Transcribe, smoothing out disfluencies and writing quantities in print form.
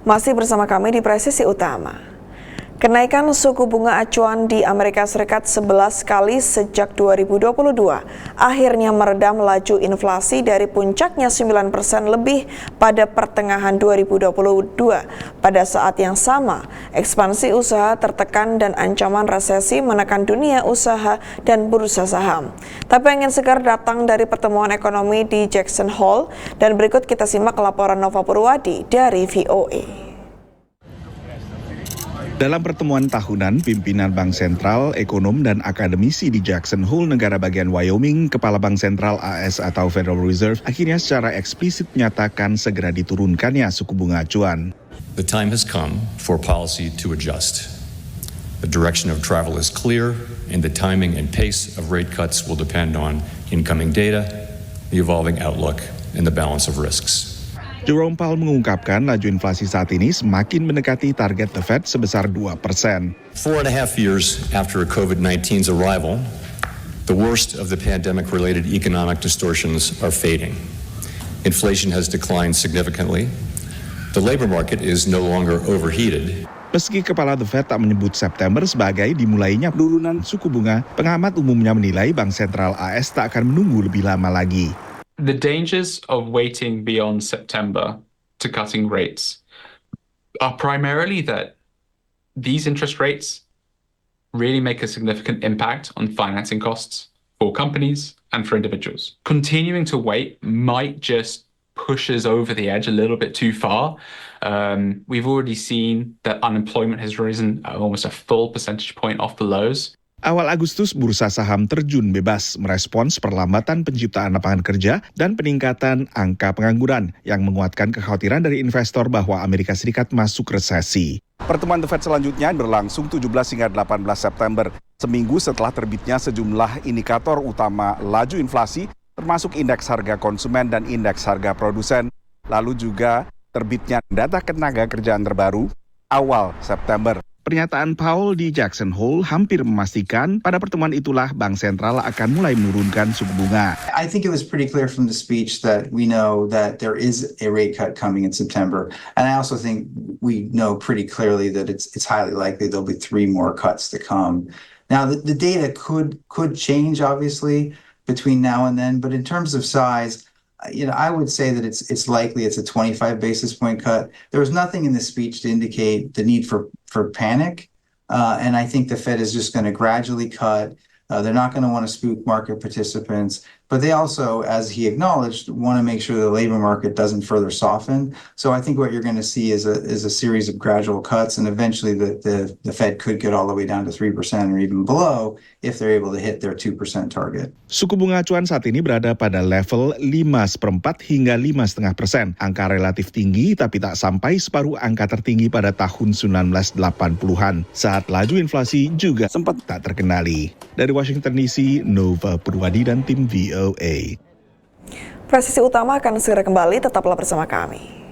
Masih bersama kami di Presisi Utama. Kenaikan suku bunga acuan di Amerika Serikat 11 kali sejak 2022 akhirnya meredam laju inflasi dari puncaknya 9% lebih pada pertengahan 2022. Pada saat yang sama, ekspansi usaha tertekan dan ancaman resesi menekan dunia usaha dan bursa saham. Tapi angin segar datang dari pertemuan ekonomi di Jackson Hole, dan berikut kita simak laporan Nova Purwadi dari VOA. Dalam pertemuan tahunan, pimpinan Bank Sentral, ekonom, dan akademisi di Jackson Hole, negara bagian Wyoming, Kepala Bank Sentral AS atau Federal Reserve, akhirnya secara eksplisit menyatakan segera diturunkannya suku bunga acuan. The time has come for policy to adjust. The direction of travel is clear, and the timing and pace of rate cuts will depend on incoming data, the evolving outlook, and the balance of risks. Jerome Powell mengungkapkan laju inflasi saat ini semakin mendekati target The Fed sebesar 2%. 4.5 years after COVID-19's arrival, the worst of the pandemic-related economic distortions are fading. Inflation has declined significantly. The labor market is no longer overheated. Meski Kepala The Fed tak menyebut September sebagai dimulainya penurunan suku bunga, pengamat umumnya menilai Bank Sentral AS tak akan menunggu lebih lama lagi. The dangers of waiting beyond September to cutting rates are primarily that these interest rates really make a significant impact on financing costs for companies and for individuals. Continuing to wait might just push us over the edge a little bit too far. We've already seen that unemployment has risen almost a full percentage point off the lows. Awal Agustus, bursa saham terjun bebas merespons perlambatan penciptaan lapangan kerja dan peningkatan angka pengangguran yang menguatkan kekhawatiran dari investor bahwa Amerika Serikat masuk resesi. Pertemuan The Fed selanjutnya berlangsung 17 hingga 18 September, seminggu setelah terbitnya sejumlah indikator utama laju inflasi, termasuk indeks harga konsumen dan indeks harga produsen, lalu juga terbitnya data tenaga kerjaan terbaru awal September. Pernyataan Powell di Jackson Hole hampir memastikan pada pertemuan itulah Bank Sentral akan mulai menurunkan suku bunga. I think it was pretty clear from the speech that we know that there is a rate cut coming in September. And I also think we know pretty clearly that it's highly likely there'll be 3 more cuts to come. Now, the data could change, obviously, between now and then. But in terms of size, I would say that it's likely it's a 25 basis point cut. There was nothing in the speech to indicate the need for panic. And I think the Fed is just going to gradually cut. They're not going to want to spook market participants. But they also, as he acknowledged, want to make sure the labor market doesn't further soften. So I think what you're going to see is a series of gradual cuts, and eventually the Fed could get all the way down to 3% or even below if they're able to hit their 2% target. Suku bunga acuan saat ini berada pada level 5,4 hingga 5,5%. Angka relatif tinggi tapi tak sampai separuh angka tertinggi pada tahun 1980-an. Saat laju inflasi juga sempat tak terkendali. Dari Washington DC, Nova Purwadi dan tim VOA. Presisi Utama akan segera kembali, tetaplah bersama kami.